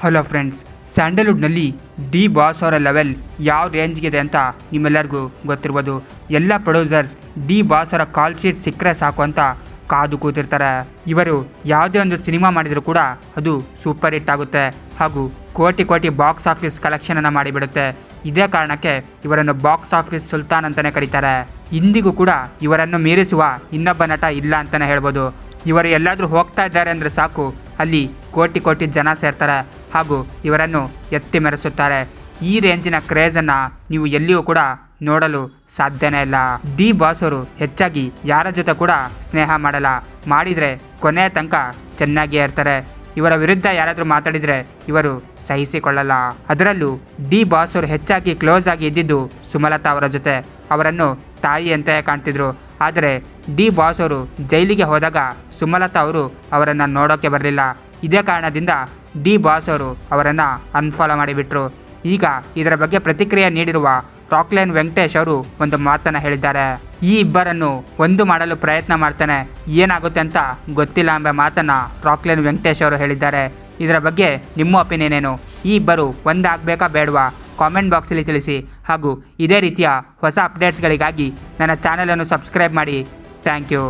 Hello friends, ಸ್ಯಾಂಡಲ್ವುಡ್ನಲ್ಲಿ D boss ಅವರ level ಯಾವ ರೇಂಜ್ಗಿದೆ ಅಂತ ನಿಮ್ಮೆಲ್ಲರಿಗೂ ಗೊತ್ತಿರ್ಬೋದು. ಎಲ್ಲ ಪ್ರೊಡ್ಯೂಸರ್ಸ್ ಡಿ ಬಾಸ್ ಅವರ ಕಾಲ್ ಶೀಟ್ ಸಿಕ್ಕರೆ ಸಾಕು ಅಂತ ಕಾದು ಕೂತಿರ್ತಾರೆ. ಇವರು ಯಾವುದೇ ಒಂದು ಸಿನಿಮಾ ಮಾಡಿದರೂ ಕೂಡ ಅದು ಸೂಪರ್ ಹಿಟ್ ಆಗುತ್ತೆ ಹಾಗೂ ಕೋಟಿ ಕೋಟಿ ಬಾಕ್ಸ್ ಆಫೀಸ್ ಕಲೆಕ್ಷನನ್ನು ಮಾಡಿಬಿಡುತ್ತೆ. ಇದೇ ಕಾರಣಕ್ಕೆ ಇವರನ್ನು ಬಾಕ್ಸ್ ಆಫೀಸ್ ಸುಲ್ತಾನ್ ಅಂತಲೇ ಕರೀತಾರೆ. ಇಂದಿಗೂ ಕೂಡ ಇವರನ್ನು ಮೀರಿಸುವ ಇನ್ನೊಬ್ಬ ನಟ ಇಲ್ಲ ಅಂತಲೇ ಹೇಳ್ಬೋದು. ಇವರು ಎಲ್ಲಾದರೂ ಹೋಗ್ತಾ ಇದ್ದಾರೆ ಅಂದರೆ ಸಾಕು, ಅಲ್ಲಿ ಕೋಟಿ ಕೋಟಿ ಜನ ಸೇರ್ತಾರೆ ಹಾಗೂ ಇವರನ್ನು ಎತ್ತಿ ಮೆರೆಸುತ್ತಾರೆ. ಈ ರೇಂಜಿನ ಕ್ರೇಜನ್ನು ನೀವು ಎಲ್ಲಿಯೂ ಕೂಡ ನೋಡಲು ಸಾಧ್ಯನೇ ಇಲ್ಲ. ಡಿ ಬಾಸ್ ಅವರು ಹೆಚ್ಚಾಗಿ ಯಾರ ಜೊತೆ ಕೂಡ ಸ್ನೇಹ ಮಾಡಲ್ಲ. ಮಾಡಿದರೆ ಕೊನೆಯ ತನಕ ಚೆನ್ನಾಗಿಯೇ ಇರ್ತಾರೆ. ಇವರ ವಿರುದ್ಧ ಯಾರಾದರೂ ಮಾತಾಡಿದರೆ ಇವರು ಸಹಿಸಿಕೊಳ್ಳಲ್ಲ. ಅದರಲ್ಲೂ ಡಿ ಬಾಸ್ ಅವರು ಹೆಚ್ಚಾಗಿ ಕ್ಲೋಸ್ ಆಗಿ ಇದ್ದಿದ್ದು ಸುಮಲತಾ ಅವರ ಜೊತೆ. ಅವರನ್ನು ತಾಯಿ ಅಂತ ಕಾಣ್ತಿದ್ರು. ಆದರೆ ಡಿ ಬಾಸ್ ಅವರು ಜೈಲಿಗೆ ಹೋದಾಗ ಸುಮಲತಾ ಅವರು ಅವರನ್ನು ನೋಡೋಕ್ಕೆ ಬರಲಿಲ್ಲ. ಇದೇ ಕಾರಣದಿಂದ ಡಿ ಬಾಸ್ ಅವರು ಅವರನ್ನು ಅನ್ಫಾಲೋ ಮಾಡಿಬಿಟ್ರು. ಈಗ ಇದರ ಬಗ್ಗೆ ಪ್ರತಿಕ್ರಿಯೆ ನೀಡಿರುವ ರಾಕ್ಲೈನ್ ವೆಂಕಟೇಶ್ ಅವರು ಒಂದು ಮಾತನ್ನು ಹೇಳಿದ್ದಾರೆ. ಈ ಇಬ್ಬರನ್ನು ಒಂದು ಮಾಡಲು ಪ್ರಯತ್ನ ಮಾಡ್ತಾನೆ, ಏನಾಗುತ್ತೆ ಅಂತ ಗೊತ್ತಿಲ್ಲ ಎಂಬ ಮಾತನ್ನು ರಾಕ್ಲೈನ್ ವೆಂಕಟೇಶ್ ಅವರು ಹೇಳಿದ್ದಾರೆ. ಇದರ ಬಗ್ಗೆ ನಿಮ್ಮ ಒಪಿನಿಯನ್ ಏನು? ಈ ಇಬ್ಬರು ಒಂದಾಗಬೇಕಾ ಬೇಡವಾ? ಕಾಮೆಂಟ್ ಬಾಕ್ಸಲ್ಲಿ ತಿಳಿಸಿ. ಹಾಗೂ ಇದೇ ರೀತಿಯ ಹೊಸ ಅಪ್ಡೇಟ್ಸ್ಗಳಿಗಾಗಿ ನನ್ನ ಚಾನಲನ್ನು ಸಬ್ಸ್ಕ್ರೈಬ್ ಮಾಡಿ. Thank you.